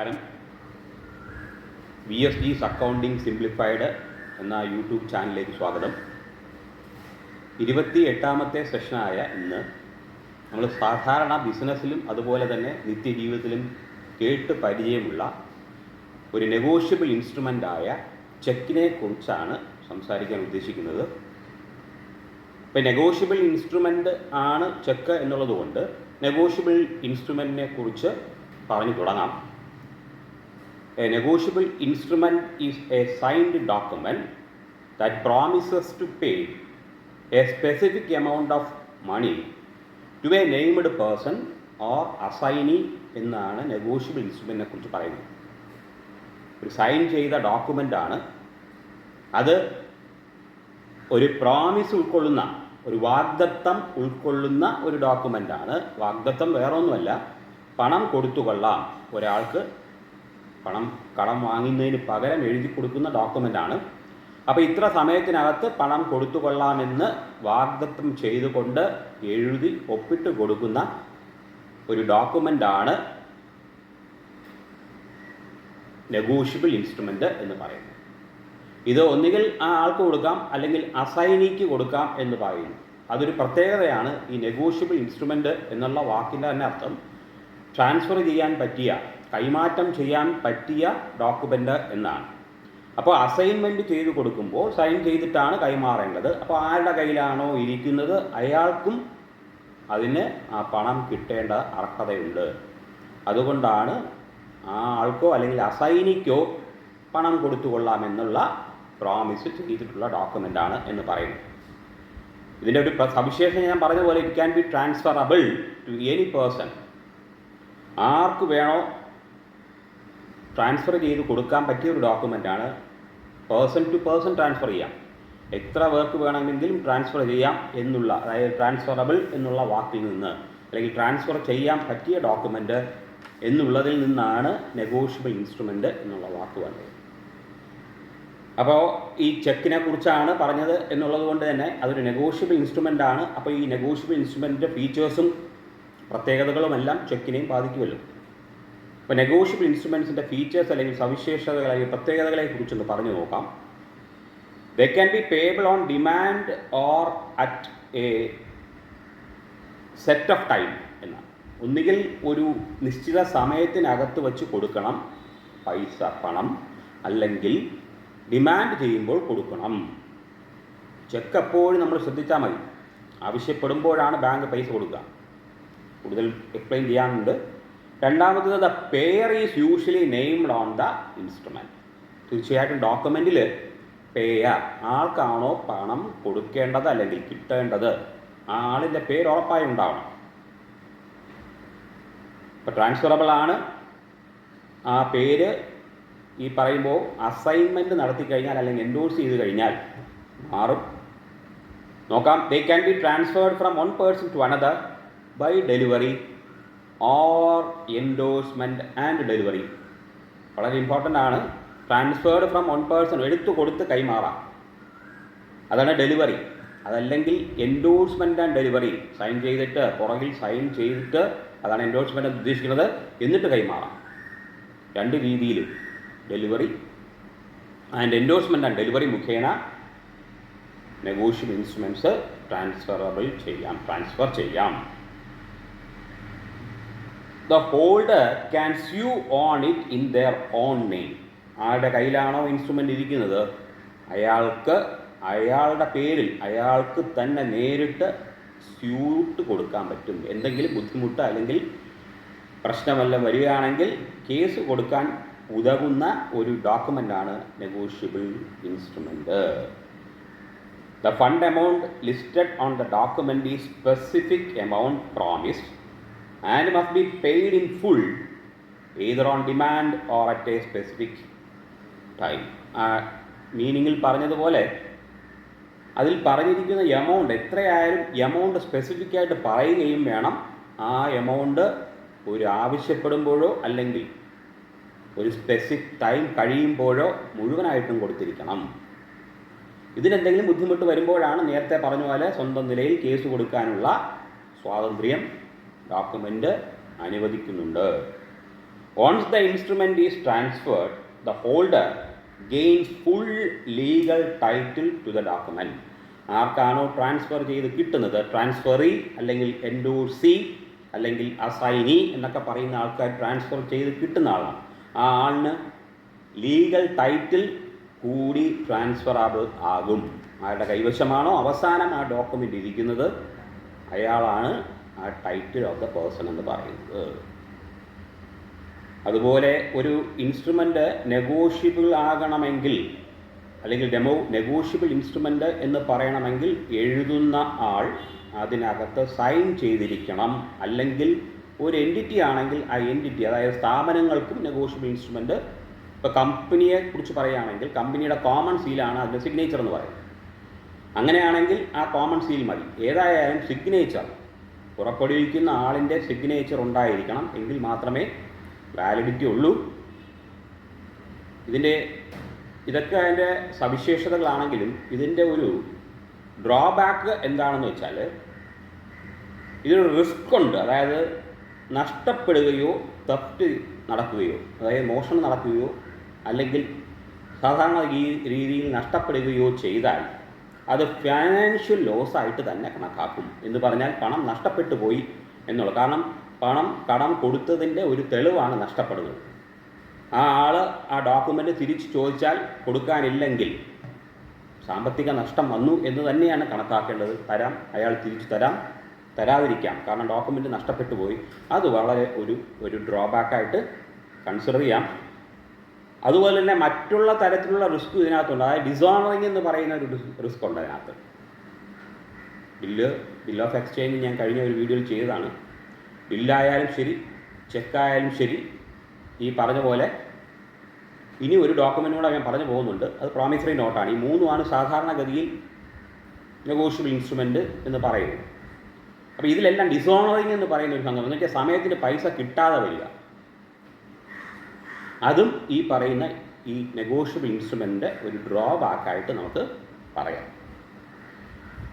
നമസ്കാരം. VSG's accounting simplified എന്ന YouTube ചാനലിലേക്ക് സ്വാഗതം. 28ാമത്തെ സെഷനായ ഇന്ന് നമ്മൾ സാധാരണ ബിസിനസ്സിലും അതുപോലെ തന്നെ നിത്യജീവിതത്തിലും കേട്ട് പരിചയമുള്ള ഒരു നെഗോഷ്യബിൾ ഇൻസ്ട്രുമെൻ്റായ ചെക്കിനെ കുറിച്ചാണ് സംസാരിക്കാൻ ഉദ്ദേശിക്കുന്നത്. ഇപ്പോൾ നെഗോഷ്യബിൾ ഇൻസ്ട്രുമെൻ്റ് ആണ് ചെക്ക് എന്നുള്ളതുകൊണ്ട് നെഗോഷ്യബിൾ ഇൻസ്ട്രുമെൻറ്റിനെ കുറിച്ച് പറഞ്ഞു തുടങ്ങാം. A negotiable instrument is a signed document that promises to pay a specific amount of money to a named person or assignee എന്നാണ് നെഗോഷ്യബിൾ ഇൻസ്ട്രുമെൻറ്റിനെ കുറിച്ച് പറയുന്നത്. ഒരു സൈൻ ചെയ്ത ഡോക്യുമെൻ്റ് ആണ് അത്. ഒരു പ്രോമിസ് ഉൾക്കൊള്ളുന്ന, ഒരു വാഗ്ദത്തം ഉൾക്കൊള്ളുന്ന ഒരു ഡോക്യുമെൻ്റ് ആണ്. വാഗ്ദത്തം വേറൊന്നുമല്ല, പണം കൊടുത്തുകൊള്ളാം, ഒരാൾക്ക് കടം വാങ്ങുന്നതിന് പകരം എഴുതി കൊടുക്കുന്ന ഡോക്യുമെൻ്റാണ്. അപ്പോൾ ഇത്ര സമയത്തിനകത്ത് പണം കൊടുത്തുകൊള്ളാമെന്ന് വാഗ്ദത്തം ചെയ്തുകൊണ്ട് എഴുതി ഒപ്പിട്ട് കൊടുക്കുന്ന ഒരു ഡോക്യുമെൻ്റാണ് നെഗോഷ്യബിൾ ഇൻസ്ട്രുമെൻ്റ് എന്ന് പറയുന്നത്. ഇത് ഒന്നുകിൽ ആ ആൾക്ക് കൊടുക്കാം, അല്ലെങ്കിൽ അസൈനിക്ക് കൊടുക്കാം എന്ന് പറയുന്നു. അതൊരു പ്രത്യേകതയാണ്. ഈ നെഗോഷ്യബിൾ ഇൻസ്ട്രുമെൻ്റ് എന്നുള്ള വാക്കിൻ്റെ തന്നെ അർത്ഥം ട്രാൻസ്ഫർ ചെയ്യാൻ പറ്റിയ, കൈമാറ്റം ചെയ്യാൻ പറ്റിയ ഡോക്യുമെൻ്റ് എന്നാണ്. അപ്പോൾ അസൈൻമെൻറ്റ് ചെയ്ത് കൊടുക്കുമ്പോൾ സൈൻ ചെയ്തിട്ടാണ് കൈമാറേണ്ടത്. അപ്പോൾ ആരുടെ കയ്യിലാണോ ഇരിക്കുന്നത് അയാൾക്കും അതിന് ആ പണം കിട്ടേണ്ട അർഹതയുണ്ട്. അതുകൊണ്ടാണ് ആ ആൾക്കോ അല്ലെങ്കിൽ അസൈനിക്കോ പണം കൊടുത്തുകൊള്ളാമെന്നുള്ള പ്രോമിസ് ചെയ്തിട്ടുള്ള ഡോക്യുമെൻ്റാണ് എന്ന് പറയുന്നത്. ഇതിൻ്റെ ഒരു സവിശേഷത ഞാൻ പറഞ്ഞ പോലെ it can be transferable to any person. ആർക്ക് വേണോ ട്രാൻസ്ഫർ ചെയ്ത് കൊടുക്കാൻ പറ്റിയ ഒരു ഡോക്യുമെൻ്റാണ്. പേഴ്സൺ ടു പേഴ്സൺ ട്രാൻസ്ഫർ ചെയ്യാം, എത്ര പേർക്ക് വേണമെങ്കിലും ട്രാൻസ്ഫർ ചെയ്യാം എന്നുള്ള, അതായത് ട്രാൻസ്ഫറബിൾ എന്നുള്ള വാക്കിൽ നിന്ന്, അല്ലെങ്കിൽ ട്രാൻസ്ഫർ ചെയ്യാൻ പറ്റിയ ഡോക്യുമെൻ്റ് എന്നുള്ളതിൽ നിന്നാണ് നെഗോഷ്യബിൾ ഇൻസ്ട്രുമെൻ്റ് എന്നുള്ള വാക്ക് വന്നത്. അപ്പോൾ ഈ ചെക്കിനെ കുറിച്ചാണ് പറഞ്ഞത് എന്നുള്ളത് കൊണ്ട് തന്നെ അതൊരു നെഗോഷ്യബിൾ ഇൻസ്ട്രുമെൻ്റ് ആണ്. അപ്പോൾ ഈ നെഗോഷ്യബിൾ ഇൻസ്ട്രുമെൻറ്റിൻ്റെ ഫീച്ചേഴ്സും പ്രത്യേകതകളുമെല്ലാം ചെക്കിനെയും ബാധിക്കുമല്ലോ. അപ്പോൾ നെഗോഷ്യബിൾ ഇൻസ്ട്രുമെൻറ്റ്സിൻ്റെ ഫീച്ചേഴ്സ് അല്ലെങ്കിൽ സവിശേഷതകൾ അല്ലെങ്കിൽ പ്രത്യേകതകളെ കുറിച്ചൊന്ന് പറഞ്ഞു നോക്കാം. They can B payable on demand or at A set of time എന്നാണ്. ഒന്നുകിൽ ഒരു നിശ്ചിത സമയത്തിനകത്ത് വെച്ച് കൊടുക്കണം പൈസ, പണം, അല്ലെങ്കിൽ ഡിമാൻഡ് ചെയ്യുമ്പോൾ കൊടുക്കണം. ചെക്ക് എപ്പോഴും നമ്മൾ ശ്രദ്ധിച്ചാൽ മതി. ആവശ്യപ്പെടുമ്പോഴാണ് ബാങ്ക് പൈസ കൊടുക്കുക. കൂടുതൽ എക്സ്പ്ലെയിൻ ചെയ്യാനുണ്ട്. രണ്ടാമത്തത്, the payer is usually named on the instrument. തീർച്ചയായിട്ടും ഡോക്യുമെൻറ്റിൽ പേയർ, ആൾക്കാണോ പണം കൊടുക്കേണ്ടത് അല്ലെങ്കിൽ കിട്ടേണ്ടത്, ആ ആളിൻ്റെ പേര് ഉറപ്പായി ഉണ്ടാവണം. ഇപ്പോൾ ട്രാൻസ്ഫറബിൾ ആണ്. ആ പേര് ഈ പറയുമ്പോൾ അസൈൻമെൻറ്റ് നടത്തി കഴിഞ്ഞാൽ അല്ലെങ്കിൽ എൻഡോഴ്സ് ചെയ്ത് കഴിഞ്ഞാൽ മാറും. നോക്കാം. They can be transferred from one person to another by delivery or endorsement and delivery. വളരെ ഇമ്പോർട്ടൻ്റ് ആണ്. ട്രാൻസ്ഫേർഡ് ഫ്രം വൺ പേഴ്സൺ, എടുത്തു കൊടുത്ത് കൈമാറാം, അതാണ് ഡെലിവറി. അതല്ലെങ്കിൽ എൻഡോഴ്സ്മെൻറ്റ് ആൻഡ് ഡെലിവറി, സൈൻ ചെയ്തിട്ട്, പുറകിൽ സൈൻ ചെയ്തിട്ട്, അതാണ് എൻഡോഴ്സ്മെൻറ്റ് ഉദ്ദേശിക്കുന്നത്, എന്നിട്ട് കൈമാറാം. രണ്ട് രീതിയിലും delivery and endorsement and delivery മുഖേന നെഗോഷ്യബിൾ ഇൻസ്ട്രുമെൻറ്റ്സ് ട്രാൻസ്ഫർ ചെയ്യാം. The holder can sue on it in their own name. ആരുടെ കയ്യിലാണോ ഇൻസ്ട്രുമെൻ്റ് ഇരിക്കുന്നത് അയാളുടെ പേരിൽ അയാൾക്ക് തന്നെ നേരിട്ട് സ്യൂട്ട് കൊടുക്കാൻ പറ്റും. എന്തെങ്കിലും ബുദ്ധിമുട്ട് അല്ലെങ്കിൽ പ്രശ്നമെല്ലാം വരികയാണെങ്കിൽ കേസ് കൊടുക്കാൻ ഉതകുന്ന ഒരു ഡോക്യുമെൻ്റാണ് negotiable instrument. The fund amount listed on the document is specific amount promised and must be paid in full either on demand or at a specific time. മീനിങ്ങിൽ പറഞ്ഞതുപോലെ അതിൽ പറഞ്ഞിരിക്കുന്ന എമൗണ്ട് എത്രയായാലും എമൗണ്ട് സ്പെസിഫിക് ആയിട്ട് പറയുകയും വേണം. ആ എമൗണ്ട് ഒരു ആവശ്യപ്പെടുമ്പോഴോ അല്ലെങ്കിൽ ഒരു സ്പെസിഫിക് ടൈം കഴിയുമ്പോഴോ മുഴുവനായിട്ടും കൊടുത്തിരിക്കണം. ഇതിനെന്തെങ്കിലും ബുദ്ധിമുട്ട് വരുമ്പോഴാണ് നേരത്തെ പറഞ്ഞ പോലെ സ്വന്തം നിലയിൽ കേസ് കൊടുക്കാനുള്ള സ്വാതന്ത്ര്യം document അനുവദിക്കുന്നുണ്ട്. Once the instrument is transferred, the holder gains full legal title to the document. ആർക്കാണോ ട്രാൻസ്ഫർ ചെയ്ത് കിട്ടുന്നത്, ട്രാൻസ്ഫറി അല്ലെങ്കിൽ എൻഡോഴ്സി അല്ലെങ്കിൽ അസൈനി എന്നൊക്കെ പറയുന്ന ആൾക്കാർ ട്രാൻസ്ഫർ ചെയ്ത് കിട്ടുന്ന ആളാണ്. ആ ആളിന് ലീഗൽ ടൈറ്റിൽ കൂടി ട്രാൻസ്ഫറബിൾ ആകും. ആരുടെ കൈവശമാണോ അവസാനം ആ ഡോക്യുമെൻ്റ് ഇരിക്കുന്നത് അയാളാണ് ആ ടൈറ്റിൽ ഓഫ് ദ പേഴ്സൺ എന്ന് പറയുന്നത്. അതുപോലെ ഒരു ഇൻസ്ട്രുമെൻ്റ് നെഗോഷ്യബിൾ ആകണമെങ്കിൽ അല്ലെങ്കിൽ നെഗോഷ്യബിൾ ഇൻസ്ട്രുമെൻ്റ് എന്ന് പറയണമെങ്കിൽ എഴുതുന്ന ആൾ അതിനകത്ത് സൈൻ ചെയ്തിരിക്കണം. അല്ലെങ്കിൽ ഒരു എൻറ്റിറ്റി ആണെങ്കിൽ ആ എൻറ്റിറ്റി, അതായത് സ്ഥാപനങ്ങൾക്കും നെഗോഷ്യബിൾ ഇൻസ്ട്രുമെൻ്റ്, ഇപ്പോൾ കമ്പനിയെ കുറിച്ച് പറയുകയാണെങ്കിൽ കമ്പനിയുടെ കോമൺ സീലാണ് അതിൻ്റെ സിഗ്നേച്ചർ എന്ന് പറയുന്നത്. അങ്ങനെയാണെങ്കിൽ ആ കോമൺ സീൽ മതി. ഏതായാലും സിഗ്നേച്ചർ, പുറപ്പെടുവിക്കുന്ന ആളിൻ്റെ സിഗ്നേച്ചർ ഉണ്ടായിരിക്കണം, എങ്കിൽ മാത്രമേ വാലിഡിറ്റി ഉള്ളൂ. ഇതൊക്കെ അതിൻ്റെ സവിശേഷതകളാണെങ്കിലും ഇതിൻ്റെ ഒരു ഡ്രോബാക്ക് എന്താണെന്ന് വെച്ചാൽ ഇതിനൊരു റിസ്ക് ഉണ്ട്. അതായത് നഷ്ടപ്പെടുകയോ തെഫ്റ്റ് നടക്കുകയോ, അതായത് മോഷണം നടക്കുകയോ അല്ലെങ്കിൽ സാധാരണ രീതിയിൽ നഷ്ടപ്പെടുകയോ ചെയ്താൽ അത് ഫൈനാൻഷ്യൽ ലോസ് ആയിട്ട് തന്നെ കണക്കാക്കും. എന്ന് പറഞ്ഞാൽ പണം നഷ്ടപ്പെട്ടു പോയി എന്നുള്ളത്. കാരണം കടം കൊടുത്തതിൻ്റെ ഒരു തെളിവാണ് നഷ്ടപ്പെടുന്നത്. ആ ആൾ ആ ഡോക്യുമെൻ്റ് തിരിച്ച് ചോദിച്ചാൽ കൊടുക്കാനില്ലെങ്കിൽ സാമ്പത്തിക നഷ്ടം വന്നു എന്ന് തന്നെയാണ് കണക്കാക്കേണ്ടത്. അയാൾ തിരിച്ചു തരാതിരിക്കാം, കാരണം ഡോക്യുമെൻ്റ് നഷ്ടപ്പെട്ടു പോയി. അത് വളരെ ഒരു ഡ്രോബാക്കായിട്ട് കൺസിഡർ ചെയ്യാം. അതുപോലെ തന്നെ മറ്റുള്ള തരത്തിലുള്ള റിസ്ക് ഇതിനകത്തുണ്ട്. അതായത് ഡിസോണറിങ് എന്ന് പറയുന്ന ഒരു റിസ്ക് ഉണ്ട് അതിനകത്ത്. ബിൽ ഓഫ് എക്സ്ചേഞ്ച് ഞാൻ കഴിഞ്ഞ ഒരു വീഡിയോയിൽ ചെയ്തതാണ്. ബില്ലായാലും ശരി, ചെക്കായാലും ശരി, ഈ പറഞ്ഞ പോലെ ഇനി ഒരു ഡോക്യുമെൻ്റ് കൂടെ ഞാൻ പറഞ്ഞു പോകുന്നുണ്ട്. അത് പ്രോമിസറി നോട്ടാണ്. ഈ മൂന്നുമാണ് സാധാരണഗതിയിൽ നെഗോഷ്യബിൾ ഇൻസ്ട്രുമെൻ്റ് എന്ന് പറയുന്നത്. അപ്പോൾ ഇതിലെല്ലാം ഡിസോണറിങ് എന്ന് പറയുന്ന ഒരു സംഗതി എന്ന് വെച്ചാൽ സമയത്തിന് പൈസ കിട്ടാതെ വരിക. അതും ഈ പറയുന്ന ഈ നെഗോഷ്യബിൾ ഇൻസ്ട്രുമെൻ്റ് ഒരു ഡ്രോബാക്കായിട്ട് നമുക്ക് പറയാം.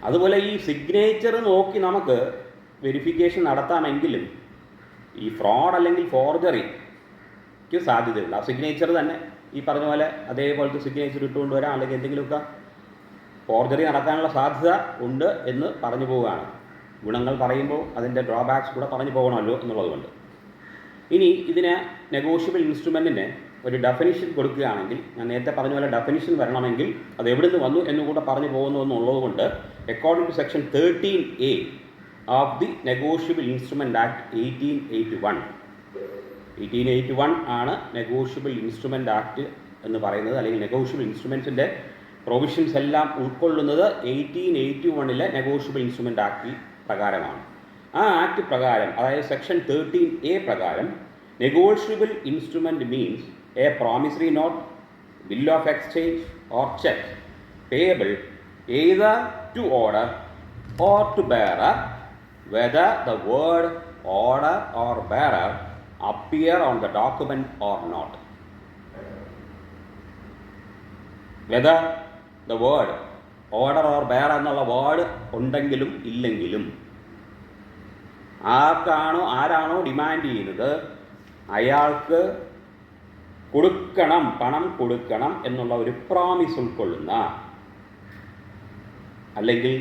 അതുപോലെ ഈ സിഗ്നേച്ചർ നോക്കി നമുക്ക് വെരിഫിക്കേഷൻ നടത്താമെങ്കിലും ഈ ഫ്രോഡ് അല്ലെങ്കിൽ ഫോർജറിക്ക് സാധ്യതയുണ്ട്. ആ സിഗ്നേച്ചർ തന്നെ ഈ പറഞ്ഞ പോലെ അതേപോലത്തെ സിഗ്നേച്ചർ ഇട്ടുകൊണ്ട് വരാം, അല്ലെങ്കിൽ എന്തെങ്കിലുമൊക്കെ ഫോർജറി നടക്കാനുള്ള സാധ്യത ഉണ്ട് എന്ന് പറഞ്ഞു പോവുകയാണ്. ഗുണങ്ങൾ പറയുമ്പോൾ അതിൻ്റെ ഡ്രോബാക്സ് കൂടെ പറഞ്ഞു പോകണമല്ലോ എന്നുള്ളതുകൊണ്ട്. ഇനി ഇതിന് നെഗോഷ്യബിൾ ഇൻസ്ട്രുമെൻറ്റിന് ഒരു ഡെഫിനിഷൻ കൊടുക്കുകയാണെങ്കിൽ, ഞാൻ നേരത്തെ പറഞ്ഞ പോലെ ഡെഫിനിഷൻ വരണമെങ്കിൽ അത് എവിടെ നിന്ന് വന്നു എന്നുകൂടെ പറഞ്ഞു പോകുന്നു എന്നുള്ളത് കൊണ്ട് according to section 13A of the negotiable instrument act 1881 ആണ് നെഗോഷ്യബിൾ ഇൻസ്ട്രുമെൻ്റ് ആക്ട് എന്ന് പറയുന്നത്. അല്ലെങ്കിൽ നെഗോഷ്യബിൾ ഇൻസ്ട്രുമെൻസിൻ്റെ പ്രൊവിഷൻസ് എല്ലാം ഉൾക്കൊള്ളുന്നത് 1881 നെഗോഷ്യബിൾ ഇൻസ്ട്രുമെൻ്റ് ആക്ടിൽ പ്രകാരമാണ്. ആ ആക്ട് പ്രകാരം, അതായത് സെക്ഷൻ 13A പ്രകാരം, negotiable instrument means A promissory note, bill of exchange or check payable either to order or to bearer, whether the word order or bearer appear on the document or not. Whether the word order or bearer എന്നുള്ള word ഉണ്ടെങ്കിലും ഇല്ലെങ്കിലും ആരാണോ demand ചെയ്യുന്നത് അയാൾക്ക് പണം കൊടുക്കണം എന്നുള്ള ഒരു പ്രോമിസ് ഉൾക്കൊള്ളുന്ന, അല്ലെങ്കിൽ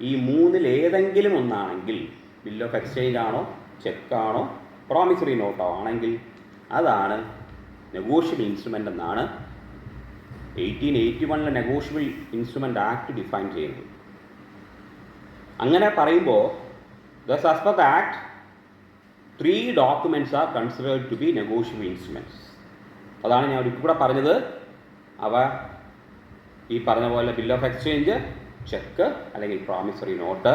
ഈ മൂന്നിൽ ഏതെങ്കിലും ഒന്നാണെങ്കിൽ, ബിൽ ഓഫ് എക്സ്ചേഞ്ച് ആണോ, ചെക്കാണോ, പ്രോമിസറി നോട്ടോ ആണെങ്കിൽ അതാണ് നെഗോഷ്യബിൾ ഇൻസ്ട്രുമെൻ്റ് എന്നാണ് 1881 നെഗോഷ്യബിൾ ഇൻസ്ട്രുമെൻ്റ് ആക്ട് ഡിഫൈൻ ചെയ്യുന്നത്. അങ്ങനെ പറയുമ്പോൾ thus as per the act 3 documents are considered to be negotiable instruments. അതാണ് ഞാൻ ഒരിക്കൽ കൂടെ പറഞ്ഞത്. അവ ഈ പറഞ്ഞ പോലെ ബിൽ ഓഫ് എക്സ്ചേഞ്ച്, ചെക്ക് അല്ലെങ്കിൽ പ്രോമിസറി നോട്ട്,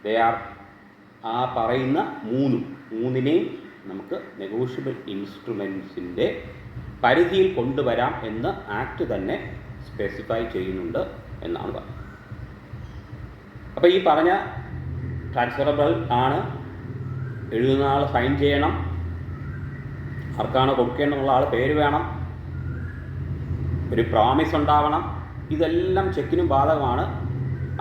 ദേ ആർ ആ പറയുന്ന മൂന്നിനെയും നമുക്ക് നെഗോഷ്യബിൾ ഇൻസ്ട്രുമെൻസിൻ്റെ പരിധിയിൽ കൊണ്ടുവരാം എന്ന് ആക്ട് തന്നെ സ്പെസിഫൈ ചെയ്യുന്നുണ്ട് എന്നാണ് പറയുന്നത്. അപ്പോൾ ഈ പറഞ്ഞ ട്രാൻസ്ഫറബിൾ ആണ്, എഴുതുന്ന ആൾ സൈൻ ചെയ്യണം, ആർക്കാണ് കൊടുക്കേണ്ടതുള്ള ആൾ പേര് വേണം, ഒരു പ്രോമിസ് ഉണ്ടാവണം. ഇതെല്ലാം ചെക്കിനും ബാധകമാണ്.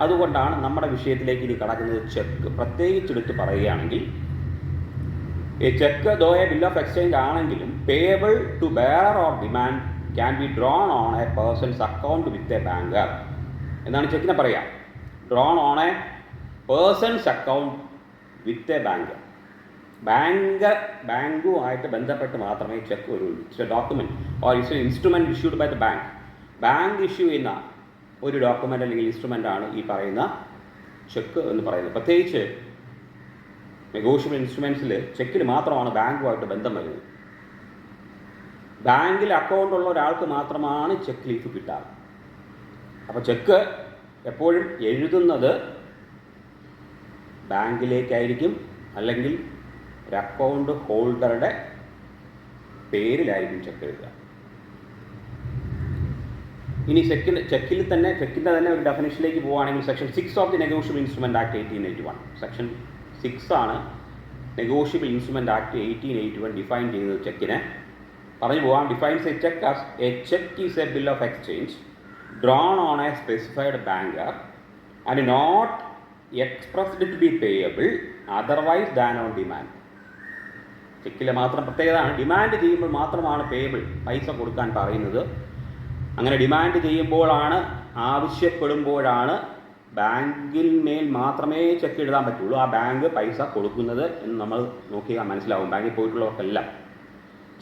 അതുകൊണ്ടാണ് നമ്മുടെ വിഷയത്തിലേക്ക് ഇനി കടക്കുന്നത്. ചെക്ക് പ്രത്യേകിച്ചെടുത്ത് പറയുകയാണെങ്കിൽ a cheque though a bill of exchange ആണെങ്കിലും payable to bearer or demand can be drawn on a person's account with a banker എന്നാണ് ചെക്കിനെ പറയാം. Drawn on a person's account with a banker. ബാങ്കുമായിട്ട് ബന്ധപ്പെട്ട് മാത്രമേ cheque ഒരു document or it's instrument issued by the bank. Bank issue ചെയ്യുന്ന ഒരു document അല്ലെങ്കിൽ ഇൻസ്ട്രുമെൻ്റ് ആണ് ഈ പറയുന്ന ചെക്ക് എന്ന് പറയുന്നത്. പ്രത്യേകിച്ച് നെഗോഷ്യബിൾ ഇൻസ്ട്രുമെൻറ്റ്സിൽ ചെക്കിൽ മാത്രമാണ് ബാങ്കുമായിട്ട് ബന്ധം വരുന്നത്. ബാങ്കിൽ അക്കൗണ്ട് ഉള്ള ഒരാൾക്ക് മാത്രമാണ് ചെക്ക് ലീഫ് കിട്ടാറ്. അപ്പോൾ ചെക്ക് എപ്പോഴും എഴുതുന്നത് ബാങ്കിലേക്കായിരിക്കും, അല്ലെങ്കിൽ ഒരു അക്കൗണ്ട് ഹോൾഡറുടെ പേരിലായിരിക്കും ചെക്ക് എഴുതുക. ഇനി ചെക്കിൻ്റെ തന്നെ ഒരു ഡെഫിനിഷനിലേക്ക് പോവുകയാണെങ്കിൽ section 6 of the negotiable instrument act 1881. Section 6 ആണ് നെഗോഷ്യബിൾ ഇൻസ്ട്രുമെൻറ്റ് ആക്ട് 1881 ഡിഫൈൻ ചെയ്യുന്നത്. ചെക്കിനെ പറഞ്ഞു പോകാം. Defines a cheque as A cheque is a bill of exchange drawn on a specified banker and not expressed to be payable otherwise than on demand. ചെക്കിലെ മാത്രം പ്രത്യേകതയാണ് demand ചെയ്യുമ്പോൾ മാത്രമാണ് payable, പൈസ കൊടുക്കാൻ പറയുന്നത്. അങ്ങനെ ഡിമാൻഡ് ചെയ്യുമ്പോഴാണ്, ആവശ്യപ്പെടുമ്പോഴാണ് ബാങ്കിൽ മേൽ മാത്രമേ ചെക്ക് എഴുതാൻ പറ്റുള്ളൂ. ആ ബാങ്ക് പൈസ കൊടുക്കുന്നത് എന്ന് നമ്മൾ നോക്കിയാൽ മനസ്സിലാവും. ബാങ്കിൽ പോയിട്ടുള്ളവർക്കെല്ലാം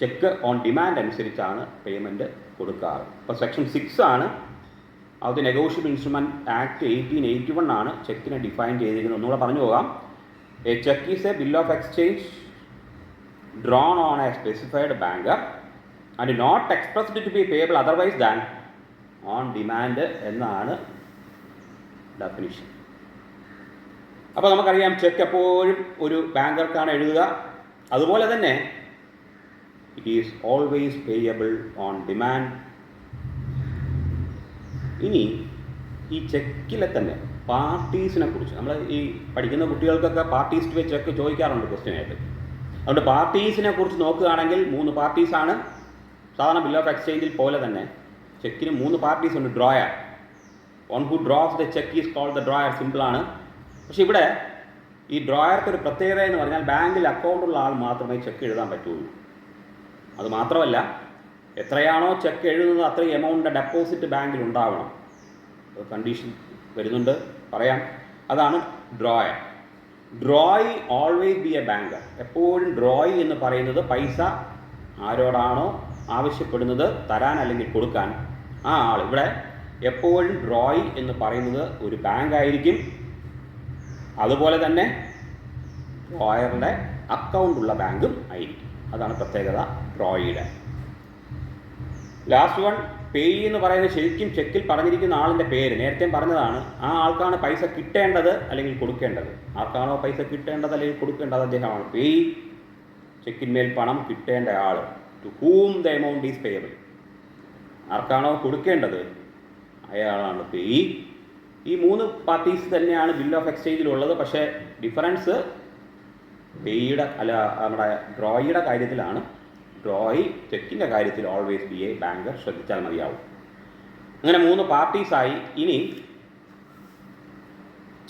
ചെക്ക് ഓൺ ഡിമാൻഡ് അനുസരിച്ചാണ് പേയ്മെൻറ്റ് കൊടുക്കാറ്. അപ്പോൾ സെക്ഷൻ 6 ആണ് of the negotiable instrument act 1881 ആണ് ചെക്കിനെ ഡിഫൈൻ ചെയ്തിരിക്കുന്നത്. ഒന്നുകൂടെ പറഞ്ഞു പോകാം. A cheque is a bill of exchange drawn on a specified banker and not expressed to be payable otherwise than on demand എന്നാണ് ഡെഫിനിഷൻ. അപ്പോൾ നമുക്കറിയാം ചെക്ക് എപ്പോഴും ഒരു ബാങ്കർക്കാണ് എഴുതുക. അതുപോലെ തന്നെ it is always payable on demand. ഇനി ഈ ചെക്കിലെ തന്നെ പാർട്ടീസിനെ കുറിച്ച് നമ്മൾ ഈ പഠിക്കുന്ന കുട്ടികൾക്കൊക്കെ പാർട്ടീസ് ടു ചെക്ക് ചോദിക്കാറുണ്ട് ക്വസ്റ്റ്യനായിട്ട്. അതുകൊണ്ട് പാർട്ടീസിനെ കുറിച്ച് നോക്കുകയാണെങ്കിൽ 3 പാർട്ടീസാണ്. സാധാരണ ബിൽ ഓഫ് എക്സ്ചേഞ്ചിൽ പോലെ തന്നെ ചെക്കിന് 3 പാർട്ടീസ് ഉണ്ട്. Drawer, one who draws the cheque is called the drawer. സിമ്പിളാണ്. പക്ഷേ ഇവിടെ ഈ ഡ്രോയർക്ക് ഒരു പ്രത്യേകത എന്ന് പറഞ്ഞാൽ ബാങ്കിൽ അക്കൗണ്ടുള്ള ആൾ മാത്രമേ ചെക്ക് എഴുതാൻ പറ്റുള്ളൂ. അതുമാത്രമല്ല, എത്രയാണോ ചെക്ക് എഴുതുന്നത് അത്രയും എമൗണ്ടിൻ്റെ ഡെപ്പോസിറ്റ് ബാങ്കിൽ ഉണ്ടാവണം. കണ്ടീഷൻ വരുന്നുണ്ട്, പറയാം. അതാണ് drawer. Drawee always be A banker. എപ്പോഴും ഡ്രോയി എന്ന് പറയുന്നത് പൈസ ആരോടാണോ ആവശ്യപ്പെടുന്നത് തരാൻ അല്ലെങ്കിൽ കൊടുക്കാൻ, ആ ആൾ. ഇവിടെ എപ്പോഴും ഡ്രോയി എന്ന് പറയുന്നത് ഒരു ബാങ്ക് ആയിരിക്കും. അതുപോലെ തന്നെ ഡ്രോയറുടെ അക്കൗണ്ടുള്ള ബാങ്കും ആയിരിക്കും. അതാണ് പ്രത്യേകത ഡ്രോയിയുടെ. ലാസ്റ്റ് വൺ, പേയി എന്ന് പറയുന്നത് ശരിക്കും ചെക്കിൽ പറഞ്ഞിരിക്കുന്ന ആളിൻ്റെ പേര്. നേരത്തെ പറഞ്ഞതാണ്, ആ ആൾക്കാണ് പൈസ കിട്ടേണ്ടത് അല്ലെങ്കിൽ കൊടുക്കേണ്ടത്. ആർക്കാണോ പൈസ കിട്ടേണ്ടത് അല്ലെങ്കിൽ കൊടുക്കേണ്ടത് അദ്ദേഹമാണ് പേയി. ചെക്കിന്മേൽ പണം കിട്ടേണ്ട ആൾ. To whom the amount is payable. ആർക്കാണോ കൊടുക്കേണ്ടത് അയാളാണ് പേയി. ഈ 3 പാർട്ടീസ് തന്നെയാണ് ബിൽ ഓഫ് എക്സ്ചേഞ്ചിലുള്ളത്. പക്ഷേ ഡിഫറൻസ് പേയിയുടെ നമ്മുടെ ഡ്രോയിയുടെ കാര്യത്തിലാണ്. ഡ്രോയി ചെക്കിൻ്റെ കാര്യത്തിൽ ഓൾവേസ് ബി എ ബാങ്കർ. ശ്രദ്ധിച്ചാൽ മതിയാവും. അങ്ങനെ 3 പാർട്ടീസായി. ഇനി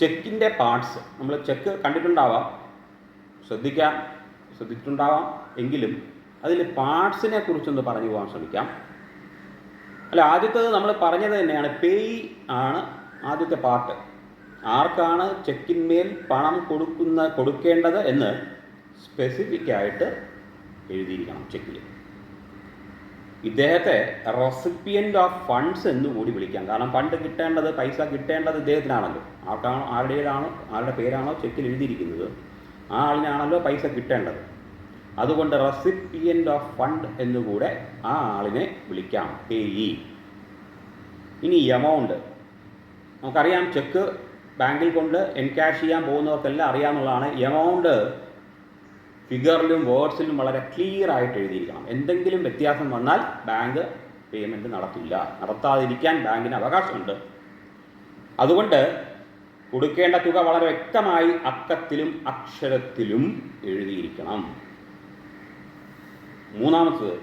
ചെക്കിൻ്റെ പാർട്സ്. നമ്മൾ ചെക്ക് കണ്ടിട്ടുണ്ടാവാം, ശ്രദ്ധിച്ചിട്ടുണ്ടാവാം. എങ്കിലും അതിൽ പാർട്സിനെ കുറിച്ചൊന്ന് പറഞ്ഞു പോകാൻ ശ്രമിക്കാം. ആദ്യത്തേത് നമ്മൾ പറഞ്ഞത് തന്നെയാണ്. പേയി ആണ് ആദ്യത്തെ പാർട്ട്. ആർക്കാണ് ചെക്കിന്മേൽ പണം കൊടുക്കേണ്ടത് എന്ന് സ്പെസിഫിക് ആയിട്ട് എഴുതിയിരിക്കണം ചെക്കിൽ. ഇദ്ദേഹത്തെ റെസിപ്പിയൻ്റ് ഓഫ് ഫണ്ട്സ് എന്ന് കൂടി വിളിക്കാം. കാരണം ഫണ്ട് കിട്ടേണ്ടത്, പൈസ കിട്ടേണ്ടത് ഇദ്ദേഹത്തിനാണല്ലോ. ആരുടെ പേരാണോ ചെക്കിൽ എഴുതിയിരിക്കുന്നത് ആ ആളിനാണല്ലോ പൈസ കിട്ടേണ്ടത്. അതുകൊണ്ട് റെസിപ്പിയൻ്റ് ഓഫ് ഫണ്ട് എന്നുകൂടെ ആ ആളിനെ വിളിക്കാം, പേയി. ഇനി എമൗണ്ട്. നമുക്കറിയാം, ചെക്ക് ബാങ്കിൽ കൊണ്ട് എൻകാഷ് ചെയ്യാൻ പോകുന്നവർക്കെല്ലാം അറിയാമെന്നുള്ളതാണ്. എമൗണ്ട് ഫിഗറിലും വേർഡ്സിലും വളരെ ക്ലിയർ ആയിട്ട് എഴുതിയിരിക്കണം. എന്തെങ്കിലും വ്യത്യാസം വന്നാൽ ബാങ്ക് പേയ്മെൻറ്റ് നടത്തില്ല. നടത്താതിരിക്കാൻ ബാങ്കിന് അവകാശമുണ്ട്. അതുകൊണ്ട് കൊടുക്കേണ്ട തുക വളരെ വ്യക്തമായി അക്കത്തിലും അക്ഷരത്തിലും എഴുതിയിരിക്കണം. മൂന്നാമത്തത്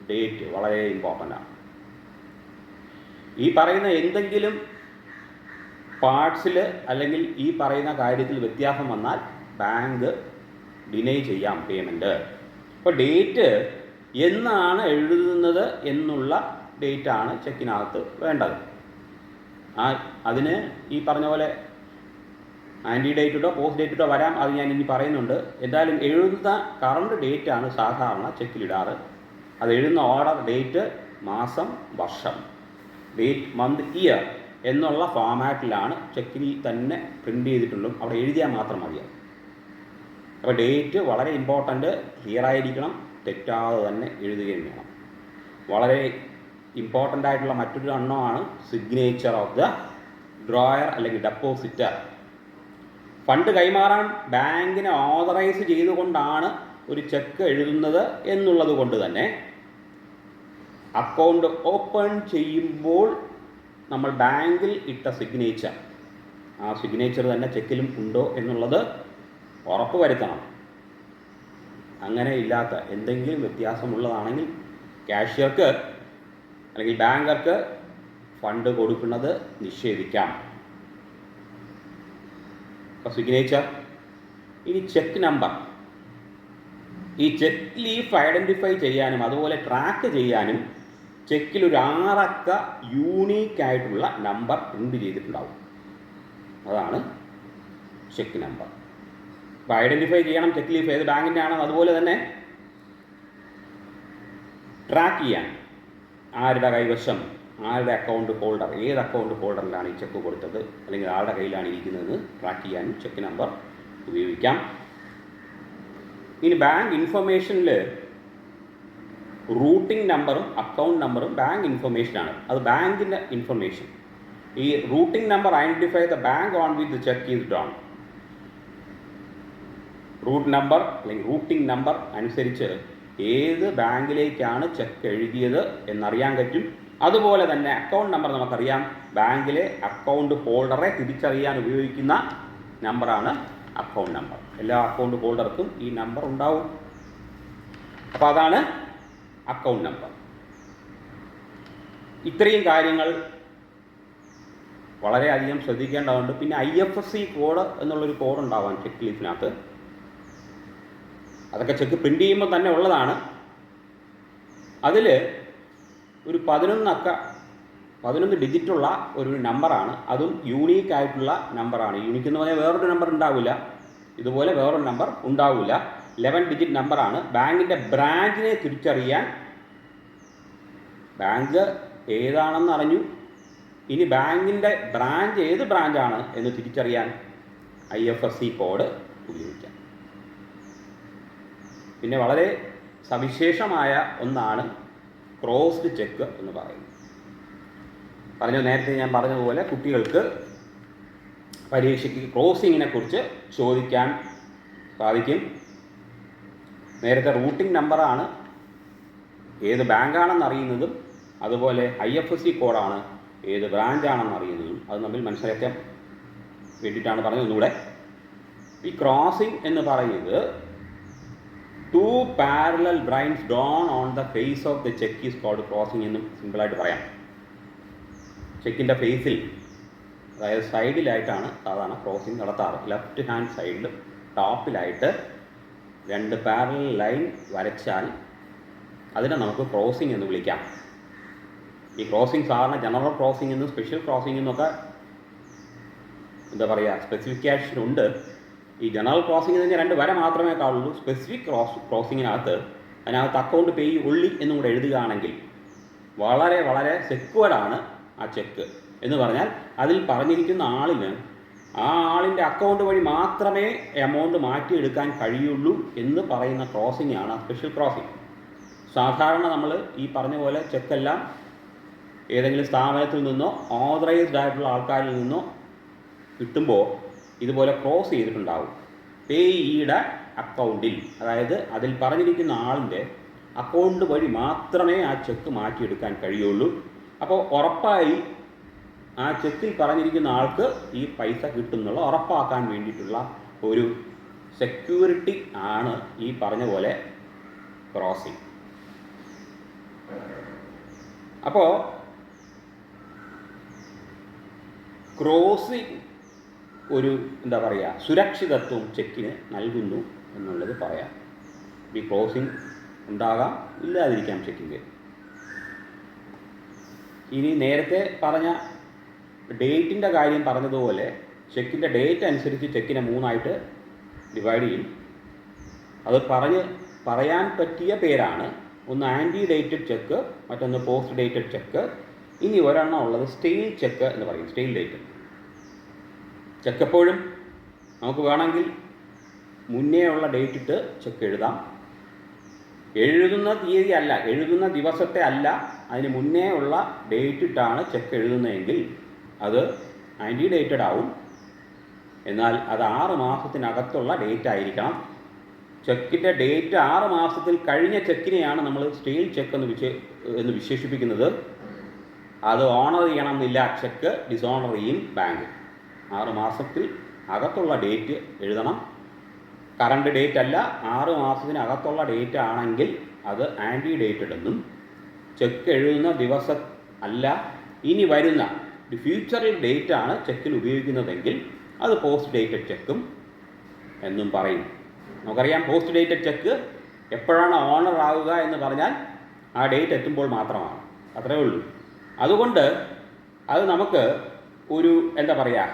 ഡേറ്റ്. വളരെ ഇമ്പോർട്ടൻ്റ് ആണ്. ഈ പറയുന്ന എന്തെങ്കിലും പാർട്സിൽ അല്ലെങ്കിൽ ഈ പറയുന്ന കാര്യത്തിൽ വ്യത്യാസം വന്നാൽ ബാങ്ക് ഡിനൈ ചെയ്യാം പേയ്മെൻറ്റ്. അപ്പോൾ ഡേറ്റ് എന്നാണ് എഴുതുന്നത് എന്നുള്ള ഡേറ്റാണ് ചെക്കിനകത്ത് വേണ്ടത്. അതിന് ഈ പറഞ്ഞ പോലെ ആൻറ്റി ഡേറ്റിട്ടോ പോസ്റ്റ് ഡേറ്റിട്ടോ വരാം, അത് ഞാൻ ഇനി പറയുന്നുണ്ട്. എന്തായാലും എഴുതുന്ന കറണ്ട് ഡേറ്റാണ് സാധാരണ ചെക്കിലിടാറ്. അത് എഴുതുന്ന ഓർഡർ ഡേറ്റ്, മാസം, വർഷം, ഡേറ്റ്, മന്ത്, ഇയർ എന്നുള്ള ഫോമാറ്റിലാണ് ചെക്കിൽ തന്നെ പ്രിൻ്റ് ചെയ്തിട്ടുള്ളൂ. അവിടെ എഴുതിയാൽ മാത്രം മതിയാവും. അപ്പോൾ ഡേറ്റ് വളരെ ഇമ്പോർട്ടൻ്റ്, ക്ലിയർ ആയിരിക്കണം, തെറ്റാതെ തന്നെ എഴുതുകയും വേണം. വളരെ ഇമ്പോർട്ടൻ്റ് ആയിട്ടുള്ള മറ്റൊരു എണ്ണമാണ് സിഗ്നേച്ചർ ഓഫ് ദ ഡ്രോയർ അല്ലെങ്കിൽ ഡെപ്പോസിറ്റർ. ഫണ്ട് കൈമാറാൻ ബാങ്കിനെ ഓതറൈസ് ചെയ്തുകൊണ്ടാണ് ഒരു ചെക്ക് എഴുതുന്നത് എന്നുള്ളത് കൊണ്ട് തന്നെ അക്കൗണ്ട് ഓപ്പൺ ചെയ്യുമ്പോൾ നമ്മൾ ബാങ്കിൽ ഇട്ട സിഗ്നേച്ചർ, ആ സിഗ്നേച്ചർ തന്നെ ചെക്കിലും ഉണ്ടോ എന്നുള്ളത് ഉറപ്പ് വരുത്തണം. അങ്ങനെ ഇല്ലാത്ത എന്തെങ്കിലും വ്യത്യാസമുള്ളതാണെങ്കിൽ ക്യാഷ്യർക്ക് അല്ലെങ്കിൽ ബാങ്കർക്ക് ഫണ്ട് കൊടുക്കുന്നത് നിഷേധിക്കാം. അപ്പോൾ സിഗ്നേച്ചർ. ഇനി ചെക്ക് നമ്പർ. ഈ ചെക്ക് ലീഫ് ഐഡൻറ്റിഫൈ ചെയ്യാനും അതുപോലെ ട്രാക്ക് ചെയ്യാനും ചെക്കിൽ ഒരു 6 അക്ക യൂണീക്കായിട്ടുള്ള നമ്പർ പ്രിൻ്റ് ചെയ്തിട്ടുണ്ടാവും. അതാണ് ചെക്ക് നമ്പർ. അപ്പോൾ ഐഡൻറ്റിഫൈ ചെയ്യണം ചെക്ക് ലീഫ് ഏത് ബാങ്കിൻ്റെ ആണോ, അതുപോലെ തന്നെ ട്രാക്ക് ചെയ്യാൻ ആരുടെ കൈവശം, ആരുടെ അക്കൗണ്ട് ഹോൾഡർ, ഏത് അക്കൗണ്ട് ഹോൾഡറിലാണ് ഈ ചെക്ക് കൊടുത്തത് അല്ലെങ്കിൽ ആരുടെ കയ്യിലാണ് ഇരിക്കുന്നതെന്ന് ട്രാക്ക് ചെയ്യാനും ചെക്ക് നമ്പർ ഉപയോഗിക്കാം. ഇനി ബാങ്ക് ഇൻഫർമേഷനിൽ റൂട്ടിംഗ് നമ്പറും അക്കൗണ്ട് നമ്പറും ബാങ്ക് ഇൻഫർമേഷനാണ്. അത് ബാങ്കിൻ്റെ ഇൻഫർമേഷൻ. ഈ routing number identify the bank on with the cheque is drawn. Route number അല്ലെങ്കിൽ റൂട്ടിംഗ് നമ്പർ അനുസരിച്ച് ഏത് ബാങ്കിലേക്കാണ് ചെക്ക് എഴുതിയത് എന്നറിയാൻ പറ്റും. അതുപോലെ തന്നെ അക്കൗണ്ട് നമ്പർ നമുക്കറിയാം, ബാങ്കിലെ അക്കൗണ്ട് ഹോൾഡറെ തിരിച്ചറിയാൻ ഉപയോഗിക്കുന്ന നമ്പറാണ് അക്കൗണ്ട് നമ്പർ. എല്ലാ അക്കൗണ്ട് ഹോൾഡർക്കും ഈ നമ്പർ ഉണ്ടാവും. അപ്പോൾ അതാണ് അക്കൗണ്ട് നമ്പർ. ഇത്രയും കാര്യങ്ങൾ വളരെയധികം ശ്രദ്ധിക്കേണ്ടതുണ്ട്. പിന്നെ IFSC കോഡ് എന്നുള്ളൊരു കോഡ് ഉണ്ടാവാം ചെക്ക് ലീഫിനകത്ത്. അതൊക്കെ ചെക്ക് പ്രിൻ്റ് ചെയ്യുമ്പോൾ തന്നെ ഉള്ളതാണ്. അതിൽ ഒരു 11 ഡിജിറ്റുള്ള ഒരു നമ്പറാണ്. അതും യൂണീക്ക് ആയിട്ടുള്ള നമ്പറാണ്. യൂണീക്ക് എന്ന് പറഞ്ഞാൽ വേറൊരു നമ്പർ ഉണ്ടാവില്ല, ഇതുപോലെ വേറൊരു നമ്പർ ഉണ്ടാവില്ല. 11 ഡിജിറ്റ് നമ്പറാണ്. ബാങ്കിൻ്റെ ബ്രാഞ്ചിനെ തിരിച്ചറിയാൻ, ബാങ്ക് ഏതാണെന്ന് അറിഞ്ഞു, ഇനി ബാങ്കിൻ്റെ ബ്രാഞ്ച് ഏത് ബ്രാഞ്ചാണ് എന്ന് തിരിച്ചറിയാൻ IFSC കോഡ് ഉപയോഗിക്കാം. പിന്നെ വളരെ സവിശേഷമായ ഒന്നാണ് ക്രോസ്ഡ് ചെക്ക് എന്ന് പറയുന്നത്. നേരത്തെ ഞാൻ പറഞ്ഞതുപോലെ കുട്ടികൾക്ക് പരീക്ഷയ്ക്ക് ക്രോസിങ്ങിനെ കുറിച്ച് ചോദിക്കാൻ സാധിക്കും. നേരത്തെ റൂട്ടിംഗ് നമ്പറാണ് ഏത് ബാങ്കാണെന്ന് അറിയുന്നതും, അതുപോലെ IFSC കോഡാണ് ഏത് ബ്രാഞ്ചാണെന്ന് അറിയുന്നതും. അത് തമ്മിൽ മനസ്സിലാക്കാൻ വേണ്ടിയിട്ടാണ് പറഞ്ഞത്. ഒന്നുകൂടെ, ഈ ക്രോസിംഗ് എന്ന് പറയുന്നത് 2 parallel lines drawn on the face of the cheque is called crossing എന്നും സിമ്പിളായിട്ട് പറയാം. ചെക്കിൻ്റെ ഫേസിൽ, അതായത് സൈഡിലായിട്ടാണ് സാധാരണ ക്രോസിംഗ് നടത്താറ്. ലെഫ്റ്റ് ഹാൻഡ് സൈഡിൽ ടോപ്പിലായിട്ട് 2 പാരലൽ ലൈൻ വരച്ചാൽ അതിനെ നമുക്ക് ക്രോസിംഗ് എന്ന് വിളിക്കാം. ഈ ക്രോസിംഗ് സാധാരണ ജനറൽ ക്രോസിംഗ് എന്നും സ്പെഷ്യൽ ക്രോസിംഗ് എന്നൊക്കെ സ്പെസിഫിക്കേഷൻ ഉണ്ട്. ഈ ജനറൽ ക്രോസിംഗ് തന്നെ 2 വര മാത്രമേ കാണുള്ളൂ. സ്പെസിഫിക് അതിനകത്ത് അക്കൗണ്ട് പേയ് ഉള്ളി എന്നും കൂടെ എഴുതുകയാണെങ്കിൽ വളരെ വളരെ സെക്യൂർഡാണ് ആ ചെക്ക്. എന്ന് പറഞ്ഞാൽ അതിൽ പറഞ്ഞിരിക്കുന്ന ആളിന് ആ ആളിൻ്റെ അക്കൗണ്ട് വഴി മാത്രമേ എമൗണ്ട് മാറ്റിയെടുക്കാൻ കഴിയുള്ളൂ എന്ന് പറയുന്ന ക്രോസിംഗ് ആണ് സ്പെഷ്യൽ ക്രോസിംഗ്. സാധാരണ നമ്മൾ ഈ പറഞ്ഞ പോലെ ചെക്കെല്ലാം ഏതെങ്കിലും സ്ഥാപനത്തിൽ നിന്നോ ഓതറൈസ്ഡ് ആയിട്ടുള്ള ആൾക്കാരിൽ നിന്നോ കിട്ടുമ്പോൾ ഇതുപോലെ ക്രോസ് ചെയ്തിട്ടുണ്ടാവും. പേയിയുടെ അക്കൗണ്ടിൽ, അതായത് അതിൽ പറഞ്ഞിരിക്കുന്ന ആളിൻ്റെ അക്കൗണ്ട് വഴി മാത്രമേ ആ ചെക്ക് മാറ്റിയെടുക്കാൻ കഴിയുള്ളൂ. അപ്പോൾ ഉറപ്പായി ആ ചെക്കിൽ പറഞ്ഞിരിക്കുന്ന ആൾക്ക് ഈ പൈസ കിട്ടുന്നുള്ള ഉറപ്പാക്കാൻ വേണ്ടിയിട്ടുള്ള ഒരു സെക്യൂരിറ്റി ആണ് ഈ പറഞ്ഞ പോലെ ക്രോസിംഗ്. അപ്പോൾ ക്രോസിംഗ് ഒരു സുരക്ഷിതത്വം ചെക്കിന് നൽകുന്നു എന്നുള്ളത് പറയാം. ഈ ക്ലോസിംഗ് ഉണ്ടാകാം, ഇല്ലാതിരിക്കാം ചെക്കിങ്. ഇനി നേരത്തെ പറഞ്ഞ ഡേറ്റിൻ്റെ കാര്യം പറഞ്ഞതുപോലെ ചെക്കിൻ്റെ ഡേറ്റ് അനുസരിച്ച് ചെക്കിനെ 3ആയിട്ട് ഡിവൈഡ് ചെയ്യും. അത് പറയാൻ പറ്റിയ പേരാണ്. ഒന്ന് ആൻറ്റി ഡേറ്റഡ് ചെക്ക്, മറ്റൊന്ന് പോസ്റ്റ് ഡേറ്റഡ് ചെക്ക്. ഇനി ഒരെണ്ണം ഉള്ളത് സ്റ്റെയിൽ ചെക്ക് എന്ന് പറയും. സ്റ്റെയിൽ ഡേറ്റ് ചെക്ക് എപ്പോഴും നമുക്ക് വേണമെങ്കിൽ മുന്നേ ഉള്ള ഡേറ്റ് ഇട്ട് ചെക്ക് എഴുതാം. എഴുതുന്ന തീയതി അല്ല, എഴുതുന്ന ദിവസത്തെ അല്ല, അതിന് മുന്നേ ഉള്ള ഡേറ്റ് ഇട്ടാണ് ചെക്ക് എഴുതുന്നതെങ്കിൽ അത് ആൻറ്റി ഡേറ്റഡ് ആവും. എന്നാൽ അത് 6 മാസത്തിനകത്തുള്ള ഡേറ്റ് ആയിരിക്കണം. ചെക്കിൻ്റെ ഡേറ്റ് 6 മാസത്തിൽ കഴിഞ്ഞ ചെക്കിനെയാണ് നമ്മൾ സ്റ്റെയിൽ ചെക്ക് എന്ന് വിശേഷിപ്പിക്കുന്നത്. അത് ഓണർ ചെയ്യണമെന്നില്ല, ചെക്ക് ഡിസോണർ ചെയ്യും ബാങ്ക്. 6 മാസത്തിൽ അകത്തുള്ള ഡേറ്റ് എഴുതണം. കറണ്ട് ഡേറ്റ് അല്ല, 6 മാസത്തിനകത്തുള്ള ഡേറ്റ് ആണെങ്കിൽ അത് ആൻറ്റി ഡേറ്റഡ് എന്നും, ചെക്ക് എഴുതുന്ന ദിവസം അല്ല, ഇനി വരുന്ന ഫ്യൂച്ചറിൽ ഡേറ്റാണ് ചെക്കിൽ ഉപയോഗിക്കുന്നതെങ്കിൽ അത് പോസ്റ്റ് ഡേറ്റഡ് ചെക്കും എന്നും പറയും. നമുക്കറിയാം പോസ്റ്റ് ഡേറ്റഡ് ചെക്ക് എപ്പോഴാണ് ഓണർ ആവുക എന്ന് പറഞ്ഞാൽ ആ ഡേറ്റ് എത്തുമ്പോൾ മാത്രമാണ്. അത്രയേ ഉള്ളൂ. അതുകൊണ്ട് അത് നമുക്ക് ഒരു എന്താ പറയുക,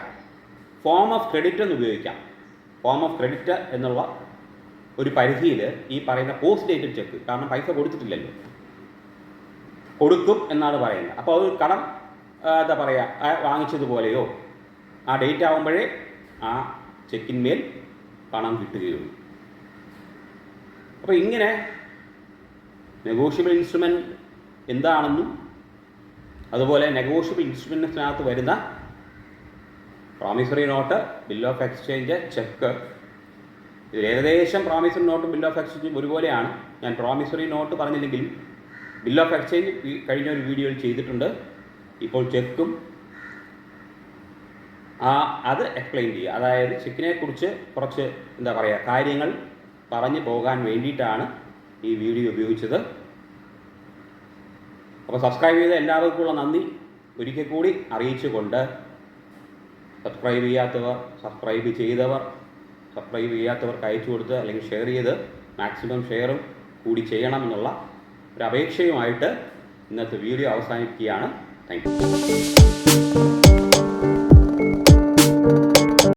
ഫോം ഓഫ് ക്രെഡിറ്റ് എന്ന് ഉപയോഗിക്കാം. ഫോം ഓഫ് ക്രെഡിറ്റ് എന്നുള്ള ഒരു പരിധിയിൽ ഈ പറയുന്ന പോസ്റ്റ് ഡേറ്റഡ് ചെക്ക്, കാരണം പൈസ കൊടുത്തിട്ടില്ലല്ലോ, കൊടുക്കും എന്നാണ് പറയുന്നത്. അപ്പോൾ അത് കടം എന്താ പറയുക, വാങ്ങിച്ചതുപോലെയോ ആ ഡേറ്റ് ആകുമ്പോഴേ ആ ചെക്കിന്മേൽ പണം കിട്ടുകയുള്ളൂ. അപ്പോൾ ഇങ്ങനെ നെഗോഷ്യബിൾ ഇൻസ്ട്രുമെൻറ്റ് എന്താണെന്നും അതുപോലെ നെഗോഷ്യബിൾ ഇൻസ്ട്രുമെൻറ്റിനകത്ത് വരുന്ന promissory note, bill of exchange, cheque, ഇതിൽ ഏകദേശം പ്രോമിസറി നോട്ടും ബിൽ ഓഫ് എക്സ്ചേഞ്ചും ഒരുപോലെയാണ്. ഞാൻ പ്രോമിസറി നോട്ട് പറഞ്ഞില്ലെങ്കിലും ബിൽ ഓഫ് എക്സ്ചേഞ്ച് കഴിഞ്ഞ ഒരു വീഡിയോയിൽ ചെയ്തിട്ടുണ്ട്. ഇപ്പോൾ ചെക്കും അത് എക്സ്പ്ലെയിൻ ചെയ്യുക. അതായത് ചെക്കിനെ കുറിച്ച് കുറച്ച് എന്താ പറയുക കാര്യങ്ങൾ പറഞ്ഞു പോകാൻ വേണ്ടിയിട്ടാണ് ഈ വീഡിയോ ഉപയോഗിച്ചത്. അപ്പോൾ സബ്സ്ക്രൈബ് ചെയ്ത എല്ലാവർക്കുമുള്ള നന്ദി ഒരിക്കൽ കൂടി അറിയിച്ചുകൊണ്ട്, സബ്സ്ക്രൈബ് ചെയ്യാത്തവർ, സബ്സ്ക്രൈബ് ചെയ്യാത്തവർക്ക് അയച്ചു കൊടുത്ത് അല്ലെങ്കിൽ ഷെയർ ചെയ്ത് മാക്സിമം ഷെയറും കൂടി ചെയ്യണമെന്നുള്ള ഒരു അപേക്ഷയുമായിട്ട് ഇന്നത്തെ വീഡിയോ അവസാനിപ്പിക്കുകയാണ്. Thank you.